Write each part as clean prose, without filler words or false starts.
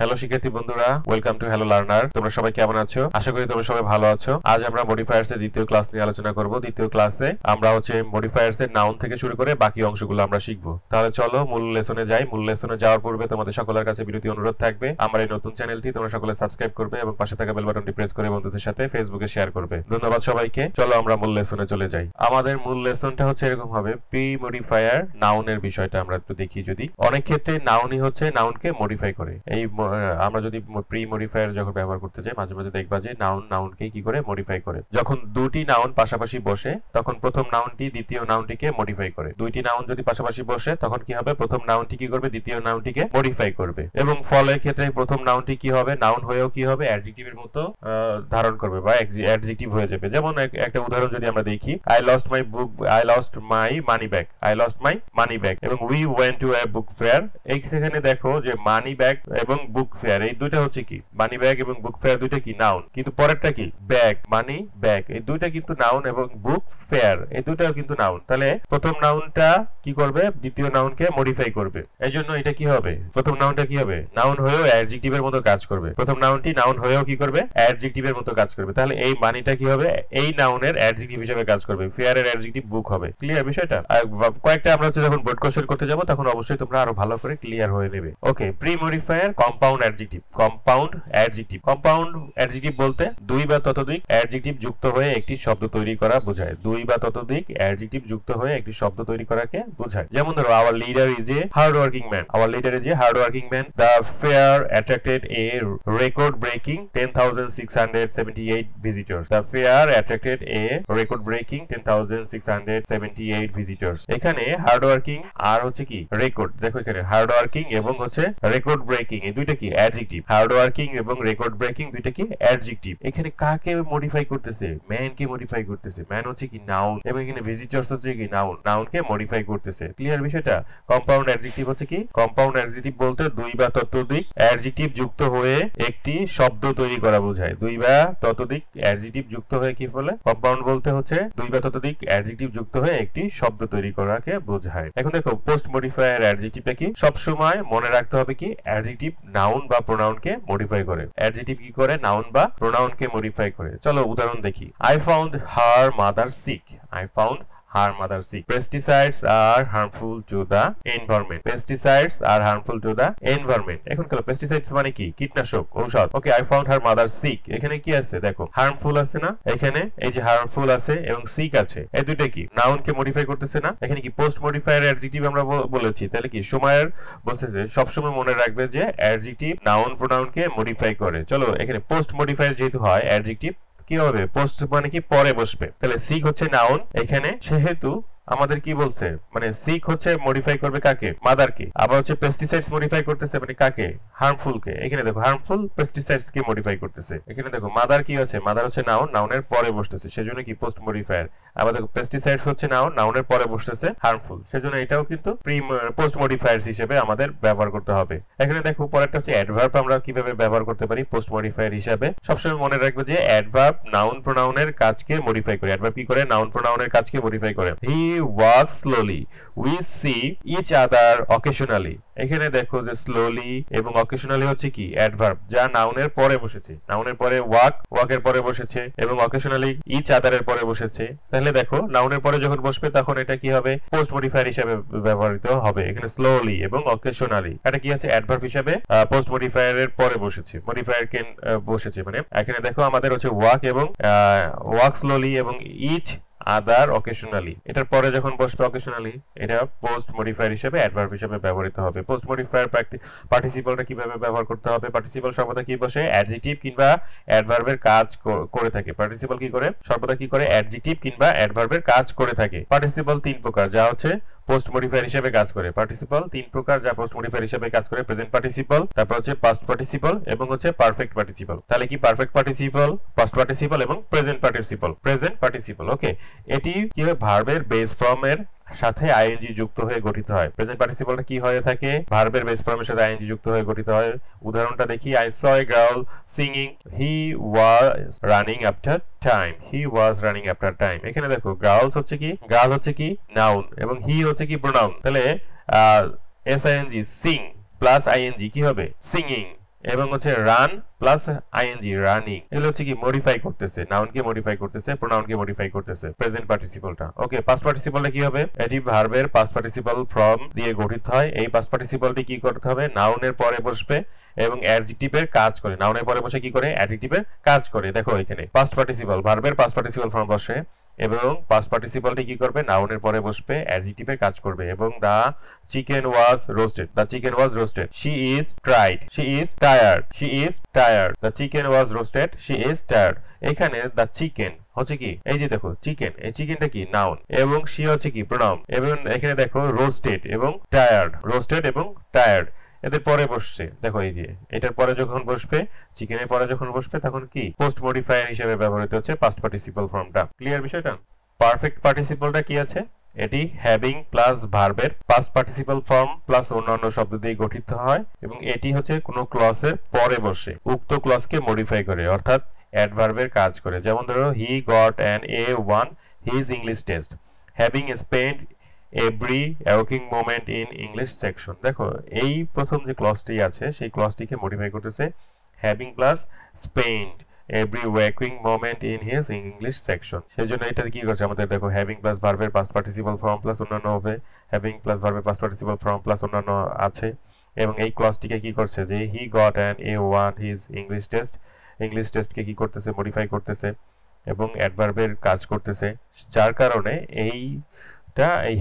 Hello শিক্ষার্থী বন্ধুরা, welcome to hello learner. তোমরা সবাই কেমন আছো? আশা করি তোমরা সবাই ভালো আছো। আজ আমরা মডিফায়ার্স এর দ্বিতীয় ক্লাস নিয়ে আলোচনা করব। দ্বিতীয় ক্লাসে আমরা মডিফায়ার্স এর নাউন থেকে শুরু করে বাকি অংশগুলো আমরা শিখব। তাহলে চলো মূল লেসনে যাই। মূল লেসনে যাওয়ার পূর্বে তোমাদের সকলের কাছে বিরতি অনুরোধ থাকবে, আমার এই নতুন চ্যানেলটি তোমরা সকলে সাবস্ক্রাইব করবে এবং পাশে থাকা বেল বাটনটি প্রেস করে বন্ধুদের সাথে ফেসবুকে শেয়ার করবে। ধন্যবাদ সবাইকে। চলো আমরা মূল লেসনে চলে যাই। আমাদের মূল লেসনটা এরকম হবে, প্রি মডিফায়ার নাউনের বিষয়টা আমরা একটু দেখি। যদি অনেক ক্ষেত্রে নাউনই নাউনকে মডিফাই করে। এই আমরা যদি প্রি মডিফায়ার যখন ব্যবহার করতে যাই, মাঝে মাঝে দেখবা যে নাউনকে কি করে মডিফাই করে। যখন দুটি নাউন পাশাপাশি বসে তখন প্রথম নাউনটি দ্বিতীয় নাউনটিকে মডিফাই করে। দুইটি নাউন যদি পাশাপাশি বসে তখন কি হবে, প্রথম নাউনটি কি করবে, দ্বিতীয় নাউনটিকে মডিফাই করবে। এবং ফলের ক্ষেত্রে প্রথম নাউনটি কি হবে, নাউন হয়েও কি হবে, অ্যাডজেক্টিভের মতো ধারণ করবে বা অ্যাডজেক্টিভ হয়ে যাবে। যেমন একটা উদাহরণ যদি আমরা দেখি, I lost my money bag, I lost my money bag এবং we went to a book fair. এইখানে দেখো যে মানি ব্যাগ এবং বুক ফেয়ার এই দুইটা কি, মানি ব্যাগ এবং বুক ফেয়ার দুইটা কি নাউন, কিন্তু পরেরটা কি, ব্যাগ, মানি ব্যাগ, এই দুইটা কিন্তু নাউন এবং বুক ফেয়ার এই দুইটাও কিন্তু নাউন। তাহলে প্রথম নাউনটা কি করবে, দ্বিতীয় নাউনকে মডিফাই করবে। এই জন্য এটা কি হবে, প্রথম নাউনটা কি হবে, নাউন হয়েও অ্যাডজেক্টিভের মতো কাজ করবে। প্রথম নাউনটি নাউন হয়েও কি করবে, অ্যাডজেক্টিভের মতো কাজ করবে। তাহলে এই মানিটা কি হবে, এই নাউনের অ্যাডজেক্টিভ হিসেবে কাজ করবে। ফেয়ারের অ্যাডজেক্টিভ বুক হবে। ক্লিয়ার বিষয়টা? কয়েকটা আমরা যখন বোর্ড কোশ্চেন করতে যাব তখন অবশ্যই তোমরা আরো ভালো করে ক্লিয়ার হয়ে নেবে। Okay, pre modifier compound adjective. Compound adjective বলতে দুই বা ততোধিক অ্যাডজেক্টিভ যুক্ত হয়ে একটি শব্দ তৈরি করা বোঝায়। দুই বা ততোধিক অ্যাডজেক্টিভ যুক্ত হয়ে একটি শব্দ তৈরি করাকে বোঝায়। যেমন ধরো, hour leader is a hard working man. Hour leader is a hard working man. The fair attracted A record breaking 10,678 visitors. The fair attracted A record breaking 10,678 visitors. এখানে হার্ড ওয়ার্কিং আর কি রেকর্ড। দেখো এখানে hard working এবং record breaking এই দুইটা কি adjective. Hard working এবং record breaking দুইটা কি অ্যাডজেক্টিভ। এখানে কাকে মডিফাই করতেছে, ম্যান কে মডিফাই করতেছে। ম্যান কি নাউন এবং এখানে ভিজিটর্স কি নাউন, নাউনকে মডিফাই করতেছে। ক্লিয়ার বিষয়টা? কম্পাউন্ড অ্যাডজেক্টিভ কি, কম্পাউন্ড অ্যাডজেক্টিভ বলতে দুই বা ততোধিক অ্যাডজেক্টিভ যুক্ত হয়ে একটি শব্দ তৈরি করা বোঝায়। দুই বা ততোধিক অ্যাডজেক্টিভ যুক্ত হয়ে কি বলে, কম্পাউন্ড বলতে দুই বা ততোধিক অ্যাডজেক্টিভ যুক্ত হয়ে একটি শব্দ তৈরি করাকে বোঝায়। এখন দেখো, পোস্ট মডিফায়ার অ্যাডজেক্টিভটা কি, সবসময় মনে রাখতে হবে কি, অ্যাডজেক্টিভ নাউন বা প্রোনাউনকে মডিফাই করে। অ্যাডজেক্টিভ কি করে, নাউন বা প্রোনাউনকে মডিফাই করে। চলো উদাহরণ দেখি। I found her mother sick. I found her mother sick. Pesticides are harmful to the environment. Pesticides are harmful to the environment. এখন কি পেস্টিসাইডস মানে কি, কীটনাশক, ঔষধ। ওকে, I found her mother sick। এখানে কি আছে দেখো, হার্মফুল আছে না, এখানে এই যে হার্মফুল আছে এবং সিক আছে, এই দুইটা কি নাউনকে মডিফাই করতেছে না। এখানে কি পোস্ট মডিফায়ার অ্যাডজেক্টিভ আমরা বলেছি। তাহলে কি সময়ের বলছে যে সবসময় মনে রাখবে যে অ্যাডজেক্টিভ নাউন প্রোনাউনকে মডিফাই করে। চলো এখানে পোস্ট মডিফায়ার যেহেতু হয়, অ্যাডজেক্টিভ কি হবে, পোস্ট মানে কি পরে বসবে। তাহলে সিক নাউন, এখানে সেহেতু আমাদের কি বলছে, মানে সিক মডিফাই করবে কাকে, মাদারকে। আবার পেস্টিসাইডস মডিফাই করতেছে মানে কাকে, হার্মফুল কে। এখানে দেখো হার্মফুল পেস্টিসাইডস কে মডিফাই করতেছে। এখানে দেখো মাদার কি মাদার নাউন, নাউনের পরে বসতেছে, সেজন্য কি পোস্ট মডিফায়ার। আবার দেখো পেস্টিসাইডস নাউন, নাউনের পরে বসতেছে হার্মফুল, সেজন্য এটাও কিন্তু পোস্ট মডিফায়ার্স হিসেবে আমাদের ব্যবহার করতে হবে। এখানে দেখো পরেরটা অ্যাডভার্ব। আমরা কিভাবে ব্যবহার করতে পারি পোস্ট মডিফায়ার হিসাবে, সবসময় মনে রাখবে যে অ্যাডভার্ব নাউন প্রোনাউনের কাজকে মডিফাই করে। অ্যাডভার্ব কি করে, নাউন প্রোনাউনের কাজকে মডিফাই করে। হি walks slowly, we see each other occasionally। এখানে দেখো যে স্লোলি এবং অকেশনালি কি অ্যাডভার্ব, যা নাউনের পরে বসেছে। নাউনের পরে ওয়াকের পরে বসেছে এবং অকেশনালি ইচ আদারের পরে বসেছে। তাহলে দেখো নাউনের পরে যখন বসবে তখন এটা কি হবে, পোস্ট মডিফায়ার হিসেবে ব্যবহৃত হবে। এখানে স্লোলি এবং অকেশনালি এটা কি আছে, অ্যাডভার্ব হিসেবে পোস্ট মডিফায়ারের পরে বসেছে, মডিফায়ার কেন বসেছে। মানে এখানে দেখো আমাদের ওয়াক এবং ওয়াক স্লোলি এবং ইচ আদার অকেশনালি, এটার পরে যখন বসবে অকেশনালি, এটা পোস্ট মডিফায়ার হিসেবে অ্যাডভার্ব হিসেবে ব্যবহৃত হবে। পোস্ট মডিফায়ার পার্টিসিপলটা কিভাবে ব্যবহার করতে হবে, পার্টিসিপল সর্বদা কি বসে, অ্যাডজেক্টিভ কিংবা অ্যাডভার্বের কাজ করে থাকে। পার্টিসিপল কি করে, সর্বদা কি করে, অ্যাডজেক্টিভ কিংবা অ্যাডভার্বের কাজ করে থাকে। পার্টিসিপল তিন প্রকার, যা পোস্ট মডিফায়ার হিসেবে কাজ করে। পার্টিসিপল তিন প্রকার, যা পোস্ট মডিফায়ার হিসেবে কাজ করে। প্রেজেন্ট পার্টিসিপল, তারপর পাস্ট পার্টিসিপল এবং পারফেক্ট পার্টিসিপল। তাহলে কি পারফেক্ট পার্টিসিপল, পাস্ট পার্টিসিপল এবং প্রেজেন্ট পার্টিসিপল। ওকে, এটি কি হয়, ভার্বের বেস ফর্ম এর সাথে আইএনজি যুক্ত হয়ে গঠিত হয়। প্রেজেন্ট পার্টিসিপলটা কি হয়ে থাকে, ভার্বের বেস ফর্মের সাথে আইএনজি যুক্ত হয়ে গঠিত হয়। উদাহরণটা দেখি, I saw a girl singing, he was running after time. He was running after time. এখানে দেখো গার্লস গার্ল কি নাউন এবং হি কি প্রোনাউন। তাহলে S ING sing plus ING কি হবে, সিঙ্গিং। এবং হচ্ছে রান প্লাস আইএনজি রানিং, এগুলো হচ্ছে কি মডিফাই করতেছে, নাউনকে মডিফাই করতেছে, প্রোনাউনকে মডিফাই করতেছে প্রেজেন্ট পার্টিসিপলটা। ওকে, পাস্ট পার্টিসিপলটা কি হবে? এটি ভার্বের পাস্ট পার্টিসিপল ফর্ম দিয়ে গঠিত হয়। এই পাস্ট পার্টিসিপলটি কি করতে হবে? নাউনের পরে বসবে এবং অ্যাডজেক্টিভের কাজ করে। নাউনের পরে বসে কি করে? অ্যাডজেক্টিভের কাজ করে। দেখো এখানে পাস্ট পার্টিসিপল, ভার্বের পাস্ট পার্টিসিপল ফর্ম বসে এবং পাস্ট পার্টিসিপলটি কি করবে? নাউনের পরে বসবে, অ্যাডজেক্টিভের কাজ করবে। এবং the chicken was roasted, the chicken was roasted, she is tried, she is tired, she is tired, the chicken was roasted, she is tired. এখানে দা চিকেন হচ্ছে কি? এই যে দেখো চিকেন, এই চিকেনটা কি? নাউন, এবং শি হচ্ছে কি? প্রোনাউন। এবং এখানে দেখো রোস্টেড এবং টায়ার্ড, রোস্টেড এবং টায়ার্ড এদের পরে বসছে। দেখো এই যে এটার পরে যখন বসবে, চিকেনের পরে যখন বসবে, তখন কি পোস্ট মডিফায়ার হিসেবে ব্যবহৃত হচ্ছে পাস্ট পার্টিসিপল ফর্মটা। ক্লিয়ার বিষয়টা? পারফেক্ট পার্টিসিপলটা কি আছে? এটি হ্যাভিং প্লাস ভার্বের পাস্ট পার্টিসিপল ফর্ম প্লাস অন্যান্য শব্দ দিয়ে গঠিত হয় এবং এটি হচ্ছে কোনো ক্লজের পরে বসে উক্ত ক্লজকে মডিফাই করে, অর্থাৎ অ্যাডভার্বের কাজ করে। যেমন ধরো he got an A1 his English test, having spend every working moment in English section. দেখো এই প্রথম যে ক্লজটি আছে সেই ক্লজটিকে মডিফাই করতেছে having plus spend every working moment in his English section. সেজন্য এটা কি করছে আমাদের? দেখো হ্যাভিং প্লাস ভার্বের পাস্ট পার্টিসিপল ফর্ম প্লাস অন্যান্য হবে, হ্যাভিং প্লাস ভার্বের পাস্ট পার্টিসিপল ফর্ম প্লাস অন্যান্য আছে এবং এই ক্লজটিকে কি করছে? যে he got an A1 his English test, English টেস্টকে কি করতেছে? মডিফাই করতেছে এবং অ্যাডভার্বের কাজ করতেছে, যার কারণে এই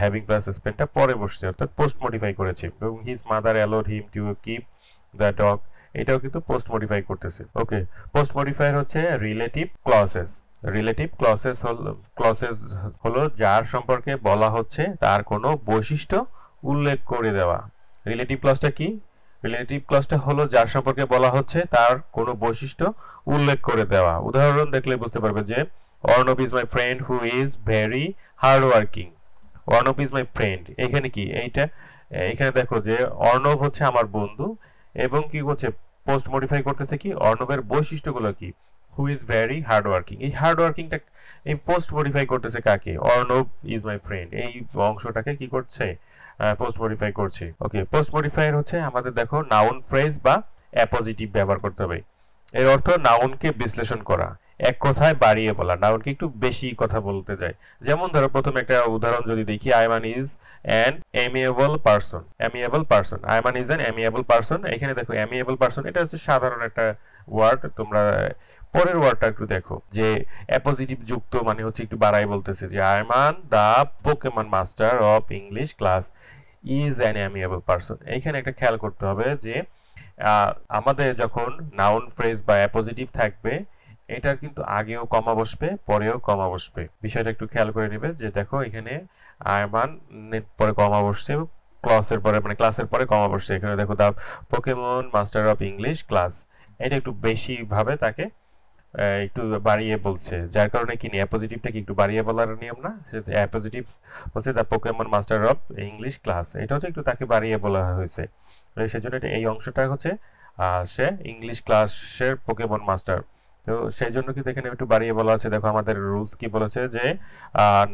হ্যাভিং প্লাস স্পেন্ডটা পরে বসছে, অর্থাৎ পোস্ট মডিফাই করেছে। এবং his mother allowed him to keep the dog, এটাও কিন্তু পোস্ট মডিফাই করতেছে। ওকে, পোস্ট মডিফায়ার হচ্ছে রিলেটিভ ক্লজেস। রিলেটিভ ক্লজেস হলো যার সম্পর্কে বলা হচ্ছে তার কোনো বৈশিষ্ট্য উল্লেখ করে দেওয়া। রিলেটিভ ক্লজটা কি? রিলেটিভ ক্লজটা হলো যার সম্পর্কে বলা হচ্ছে তার কোনো বৈশিষ্ট্য উল্লেখ করে দেওয়া। উদাহরণ দেখলে বুঝতে পারবে যে Arnab is my friend who is very hard working. Arnab is my friend, এখানে কি? এখানে দেখো যে অর্ণব হচ্ছে আমার বন্ধু এবং কি করছে? পোস্ট মডিফাই করতেছে কি? অর্ণবের বৈশিষ্ট্যগুলো কি? Who is very hard working, এই হার্ড ওয়ার্কিংটা এই পোস্ট মডিফাই করতেছে কাকে? অর্ণব ইজ মাই ফ্রেন্ড, এই অংশটাকে কি করছে? পোস্ট মডিফাই করছে। ওকে, পোস্ট মডিফায়ার হচ্ছে আমাদের দেখো নাউন ফ্রেজ বা অ্যাপোজিটিভ ব্যবহার করতে হবে। এর অর্থ নাউনকে বিশ্লেষণ করা, এক কথায় বাড়িয়ে বলা, নাউনকে একটু বেশি কথা বলতে যায়। যেমন ধরো প্রথমে একটা উদাহরণ যদি দেখি, Aiman is an amiable person, amiable person, Aiman is an amiable person. এখানে দেখো অ্যামিয়েবল পারসন এটা হচ্ছে সাধারণ একটা ওয়ার্ড, তোমরা পরের ওয়ার্ডটা একটু দেখো যে অ্যাপোজিটিভ যুক্ত মানে হচ্ছে একটু বাড়াই বলতেছে যে Aiman the Pokemon master of English class is an amiable person. এইখানে একটা খেয়াল করতে হবে যে আমাদের যখন নাউন ফ্রেজ বা অ্যাপোজিটিভ থাকবে এটার কিন্তু আগেও কমা বসবে, পরেও কমা বসবে। বিষয়টা একটু খেয়াল করে নেবে যে দেখো এখানে আয়মান পরে কমা বসছে, ক্লাসের পরে মানে ক্লাসের পরে কমা বসছে। এখানে দেখো the Pokemon master of English class, এটা একটু বেশি ভাবে তাকে একটু বাড়িয়ে বলছে, যার কারণে কি অ্যাপোজিটিভটা কি একটু বাড়িয়ে বলার নিয়ম না? অ্যাপোজিটিভ হচ্ছে the Pokemon master of English class, এটা হচ্ছে একটু তাকে বাড়িয়ে বলা হয়েছে। সেজন্য এই অংশটা হচ্ছে সে ইংলিশ ক্লাসের পোকেমন মাস্টার, তো সেই জন্য কিন্তু এখানে একটু বাড়িয়ে বলা আছে। দেখো আমাদের রুলস কি বলেছে যে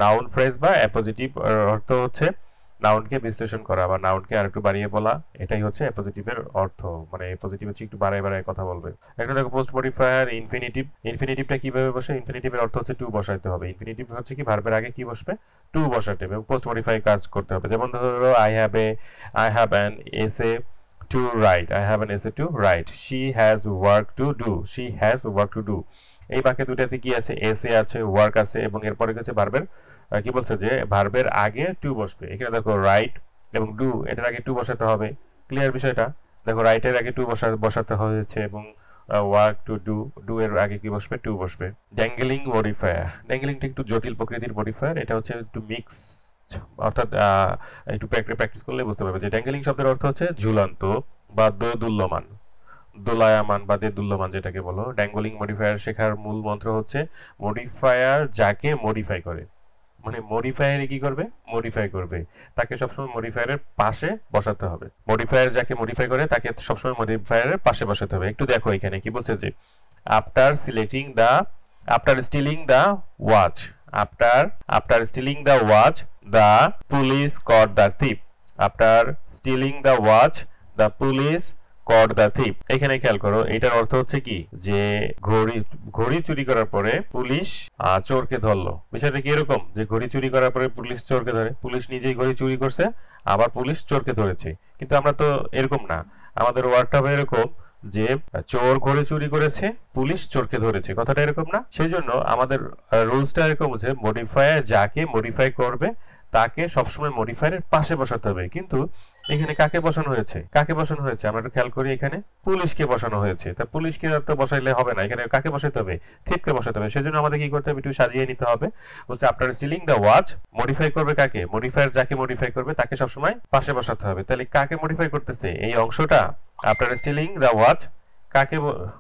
নাউন ফ্রেজ বা অ্যাপোজিটিভ অর্থ হচ্ছে নাউনকে বিশ্লেষণ করা বা নাউনকে আর একটু বাড়িয়ে বলা, এটাই হচ্ছে অ্যাপোজিটিভের অর্থ। মানে অ্যাপোজিটিভ হচ্ছে একটু বাড়ায় বাড়ায় কথা বলবে। এখন দেখো পোস্ট মডিফায়ার ইনফিনিটিভ, ইনফিনিটিভটা কিভাবে বসে? ইনফিনিটিভের অর্থ হচ্ছে টু বসাইতে হবে। ইনফিনিটিভ হচ্ছে কি ভার্বের আগে কি বসবে? টু বসাতে হবে এবং পোস্ট মডিফাই কাজ করতে হবে। যেমন ধরো I have an essay to write, I have an essay to write, she has work to do, she has work to do। এই বাক্য দুটাতে কি আছে? এসে আছে, ওয়ার্ক আছে এবং এরপরে হচ্ছে ভার্বের কি বলছে যে ভার্বের আগে টু বসবে। এখানে দেখো রাইট এবং ডু, এটার আগে টু বসাতে হবে। ক্লিয়ার বিষয়টা? দেখো রাইটের আগে টু বসাতে হয়েছে এবং ওয়ার্ক টু ডু, ডু এর আগে কি বসবে? টু বসবে। ড্যাঙ্গলিং মডিফায়ার, ড্যাঙ্গলিংটা একটু জটিল প্রকৃতির মডিফায়ার, এটা হচ্ছে একটু মিক্স, অর্থাৎ একটু প্র্যাকটিস করলে বুঝতে পারবে যে ড্যাঙ্গলিং শব্দের অর্থ হচ্ছে ঝুলন্ত বা দোদুল্যমান, দোলায়মান বা দেদুল্যমান যেটাকে বলো। ড্যাঙ্গলিং মডিফায়ার শেখার মূল মন্ত্র হচ্ছে মডিফায়ার যাকে মডিফাই করে, মানে মডিফায়ারে কি করবে? মডিফাই করবে, তাকে সবসময় মডিফায়ারের পাশে বসাতে হবে। মডিফায়ার যাকে মডিফাই করে তাকে সবসময় মডিফায়ারের পাশে বসাতে হবে। একটু দেখো এখানে কি বলছে যে after stealing the watch, after stealing the watch the police caught the thief, after stealing the watch the police caught the thief. এখানে খেয়াল করো, এটার অর্থ হচ্ছে কি যে ঘড়ি চুরি করার পরে পুলিশ চোরকে ধরলো। বিষয়টা কি এরকম যে ঘড়ি চুরি করার পরে পুলিশ চোরকে ধরে, পুলিশ নিজেই ঘড়ি চুরি করছে আবার পুলিশ চোরকে ধরেছে। কিন্তু আমরা তো এরকম না, আমাদের ওয়ার্ডটা হবে এরকম যে চোর ঘড়ি চুরি করেছে, পুলিশ চোরকে ধরেছে। কথাটা এরকম না? সেই জন্য আমাদের রুলসটা এরকম যে মডিফায়ার যাকে মডিফাই করবে তাকে সবসময় মডিফায়ারের পাশে বসাতে হবে। কিন্তু এখানে কাকে বসানো হয়েছে? কাকে বসানো হয়েছে আমরা একটু খেয়াল করি। এখানে পুলিশকে বসানো হয়েছে। তা পুলিশকে তো বসাইলে হবে না, এখানে কাকে বসাতে হবে? থিপকে বসাতে হবে। সেজন্য আমাদের কি করতে হবে? একটু সাজিয়ে নিতে হবে। বলছে after stealing the watch, modify করবে কাকে? মডিফায়ার যাকে মডিফাই করবে তাকে সবসময় পাশে বসাতে হবে। তাহলে কাকে মডিফাই করতেছে? এই অংশটা আফটার স্টিলিং দ্য ওয়াচ কাকে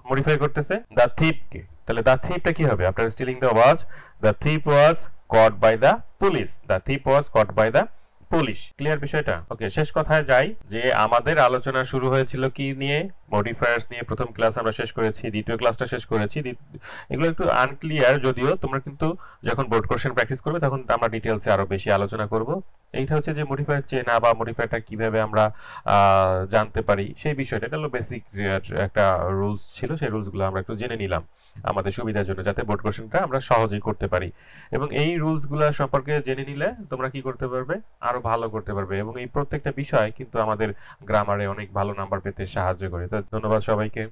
মডিফাই করতেছে? দ্য থিপকে। তাহলে দ্য থিপটা কি হবে? After stealing the watch, the thief was caught by the police. The thief was caught by the police. Clear বিষয়টা? ওকে, শেষ কথায় যাই যে আমাদের আলোচনা শুরু হয়েছিল কি নিয়ে? মডিফায়ার্স নিয়ে। প্রথম ক্লাস আমরা শেষ করেছি, দ্বিতীয় ক্লাসটা শেষ করেছি। এগুলো একটু আনক্লিয়ার, যদিও তোমরা কিন্তু যখন বোর্ড কোশ্চেন প্র্যাকটিস করবে তখন আমরা ডিটেইলসে আরো বেশি আলোচনা করব। এইটা হচ্ছে যে মডিফায়ার চেনা বা মডিফায়ারটা কিভাবে আমরা জানতে পারি সেই বিষয়টা। এটা হলো বেসিক একটা রুলস ছিল, সেই রুলসগুলো আমরা একটু জেনে নিলাম আমাদের সুবিধার জন্য, যাতে বোর্ড কোশ্চেনটা আমরা সহজেই করতে পারি। এবং এই রুলসগুলো সম্পর্কে জেনে নিলে তোমরা কি করতে পারবে? আরো ভালো করতে পারবে। এবং এই প্রত্যেকটা বিষয় কিন্তু আমাদের গ্রামারে অনেক ভালো নাম্বার পেতে সাহায্য করে। তো ধন্যবাদ সবাইকে।